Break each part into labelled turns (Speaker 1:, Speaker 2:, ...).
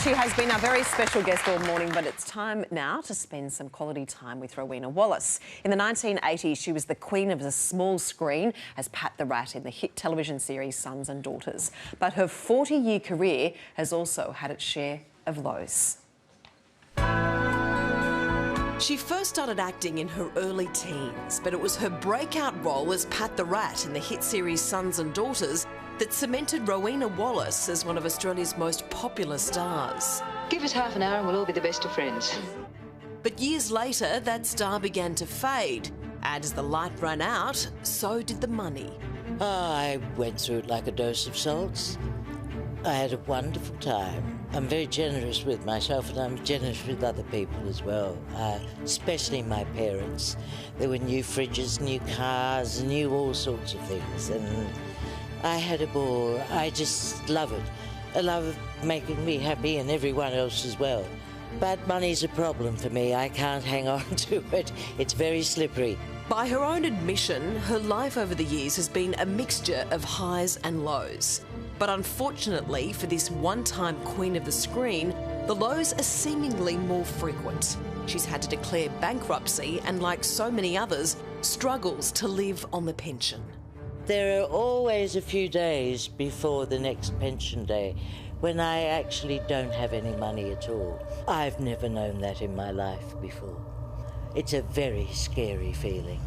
Speaker 1: She has been our very special guest all morning, but it's time now to spend some quality time with Rowena Wallace. In the 1980s, she was the queen of the small screen as Pat the Rat in the hit television series Sons and Daughters. But her 40-year career has also had its share of lows.
Speaker 2: She first started acting in her early teens, but it was her breakout role as Pat the Rat in the hit series Sons and Daughters that cemented Rowena Wallace as one of Australia's most popular stars.
Speaker 3: Give us half an hour and we'll all be the best of friends.
Speaker 2: But years later, that star began to fade, and as the light ran out, so did the money.
Speaker 4: I went through it like a dose of salts. I had a wonderful time. I'm very generous with myself and I'm generous with other people as well, especially my parents. There were new fridges, new cars, new all sorts of things, and I had a ball. I just love it. I love making me happy and everyone else as well. Bad money's a problem for me. I can't hang on to it. It's very slippery.
Speaker 2: By her own admission, her life over the years has been a mixture of highs and lows. But unfortunately for this one-time queen of the screen, the lows are seemingly more frequent. She's had to declare bankruptcy and, like so many others, struggles to live on the pension.
Speaker 4: There are always a few days before the next pension day when I actually don't have any money at all. I've never known that in my life before. It's a very scary feeling.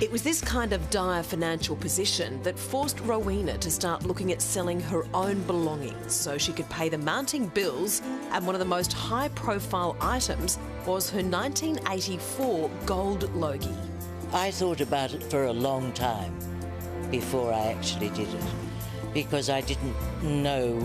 Speaker 2: It was this kind of dire financial position that forced Rowena to start looking at selling her own belongings so she could pay the mounting bills, and one of the most high-profile items was her 1984 gold Logie.
Speaker 4: I thought about it for a long time before I actually did it, because I didn't know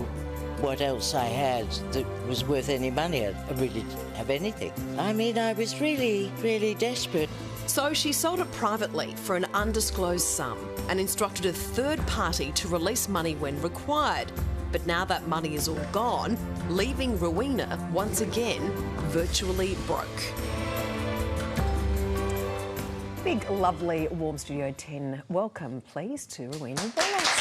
Speaker 4: what else I had that was worth any money. I really didn't have anything. I mean, I was really, really desperate.
Speaker 2: So she sold it privately for an undisclosed sum and instructed a third party to release money when required. But now that money is all gone, leaving Rowena once again virtually broke.
Speaker 1: Big, lovely, warm Studio 10 welcome, please, to Rowena Wallace.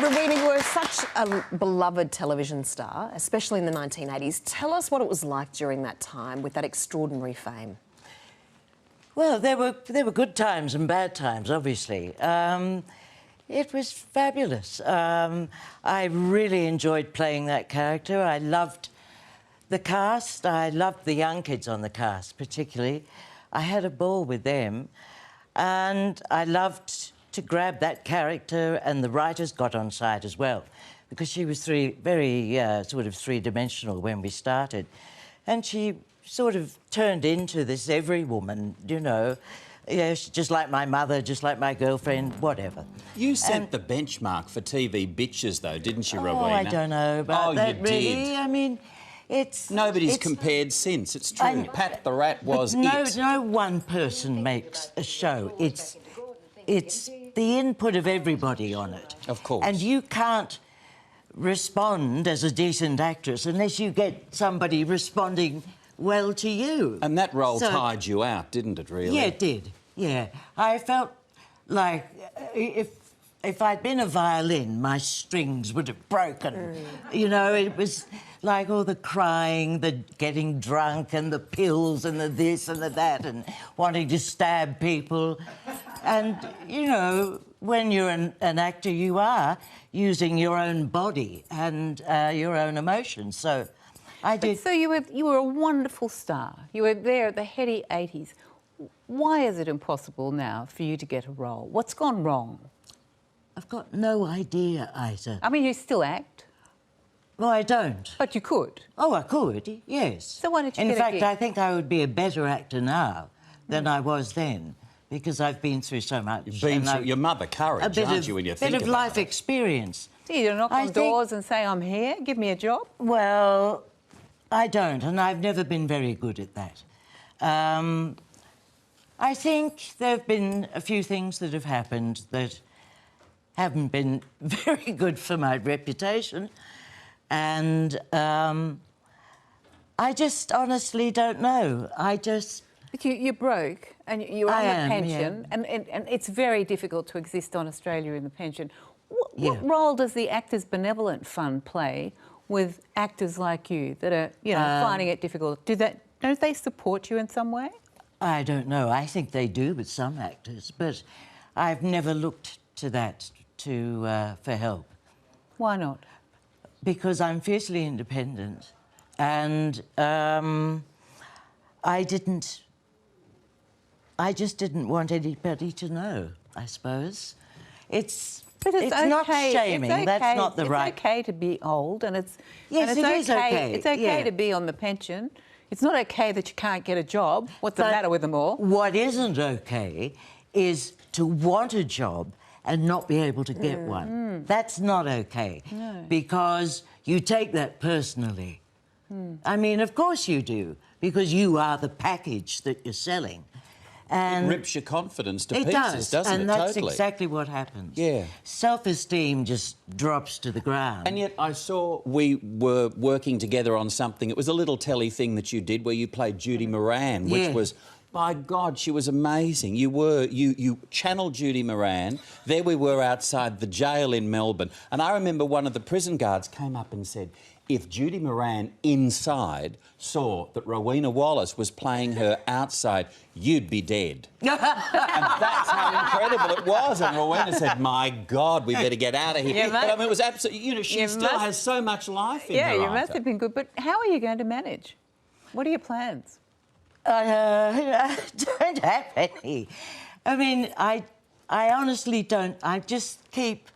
Speaker 1: Rowena, you were such a beloved television star, especially in the 1980s. Tell us what it was like during that time with that extraordinary fame.
Speaker 4: Well, there were good times and bad times, obviously. It was fabulous. I really enjoyed playing that character. I loved the cast. I loved the young kids on the cast, particularly. I had a ball with them, and I loved to grab that character, and the writers got on side as well, because she was very sort of three-dimensional when we started. And she sort of turned into this every woman, you know. Yeah, just like my mother, just like my girlfriend, whatever.
Speaker 5: You set the benchmark for TV bitches, though, didn't you, Rowena?
Speaker 4: Oh, I don't know about that,
Speaker 5: you
Speaker 4: really.
Speaker 5: did.
Speaker 4: I mean,
Speaker 5: Nobody's compared since, it's true. Pat the Rat was it.
Speaker 4: No one person makes a show. It's the input of everybody on it.
Speaker 5: Of course.
Speaker 4: And you can't respond as a decent actress unless you get somebody responding well to you.
Speaker 5: And that role tired you out, didn't it, really?
Speaker 4: Yeah, it did, yeah. I felt like if I'd been a violin, my strings would have broken. You know, it was like all the crying, the getting drunk and the pills and the this and the that and wanting to stab people. And, you know, when you're an actor, you are using your own body and your own emotions. So I did...
Speaker 6: So you were a wonderful star. You were there at the heady 80s. Why is it impossible now for you to get a role? What's gone wrong?
Speaker 4: I've got no idea, Isa.
Speaker 6: I mean, you still act.
Speaker 4: Well, I don't.
Speaker 6: But you could.
Speaker 4: Oh, I could, yes.
Speaker 6: So why don't you
Speaker 4: In
Speaker 6: get
Speaker 4: fact,
Speaker 6: a gig?
Speaker 4: I think I would be a better actor now than I was then, because I've been through so much.
Speaker 5: You've been through your mother courage, aren't you, when you think
Speaker 4: about it? A bit of life
Speaker 5: it?
Speaker 4: experience.
Speaker 6: So you don't knock on doors and say, I'm here, give me a job?
Speaker 4: Well, I don't, and I've never been very good at that. I think there have been a few things that have happened that haven't been very good for my reputation, and I just honestly don't know.
Speaker 6: But you're broke and you're on a pension,
Speaker 4: yeah.
Speaker 6: and it's very difficult to exist on Australia in the pension. What role does the Actors Benevolent Fund play with actors like you that are, you know, finding it difficult? Don't they support you in some way?
Speaker 4: I don't know. I think they do with some actors, but I've never looked to that for help.
Speaker 6: Why not?
Speaker 4: Because I'm fiercely independent, and I just didn't want anybody to know, I suppose. It's
Speaker 6: okay.
Speaker 4: not shaming.
Speaker 6: It's okay.
Speaker 4: That's not the right...
Speaker 6: It's okay to be old, and it's...
Speaker 4: Yes,
Speaker 6: and
Speaker 4: it is okay.
Speaker 6: It's okay to be on the pension. It's not okay that you can't get a job. What's the matter with them all?
Speaker 4: What isn't okay is to want a job and not be able to get one. That's not okay.
Speaker 6: No.
Speaker 4: Because you take that personally. I mean, of course you do, because you are the package that you're selling. And
Speaker 5: it rips your confidence to pieces, doesn't it?
Speaker 4: And that's
Speaker 5: totally.
Speaker 4: exactly what happens.
Speaker 5: Yeah.
Speaker 4: Self-esteem just drops to the ground.
Speaker 5: And yet I saw we were working together on something. It was a little telly thing that you did where you played Judy Moran, which was... By God, she was amazing. You channeled Judy Moran. There we were outside the jail in Melbourne. And I remember one of the prison guards came up and said, if Judy Moran inside saw that Rowena Wallace was playing her outside, you'd be dead. And that's how incredible it was. And Rowena said, my God, we better get out of here. But I mean, it was absolutely... You know, she still has so much life in her.
Speaker 6: Yeah, you must have been good. But how are you going to manage? What are your plans?
Speaker 4: I don't have any. I mean, I honestly don't. I just keep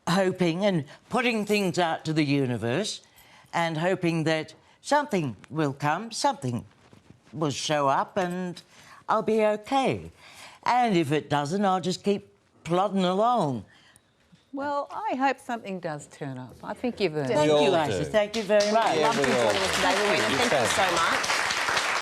Speaker 4: hoping and putting things out to the universe and hoping that something will come, something will show up and I'll be okay. And if it doesn't, I'll just keep plodding along.
Speaker 6: Well, I hope something does turn up. I think you've earned it.
Speaker 4: Thank you, Isa. Thank you very much.
Speaker 1: Love you joining us today, Rowena. Thank you so much.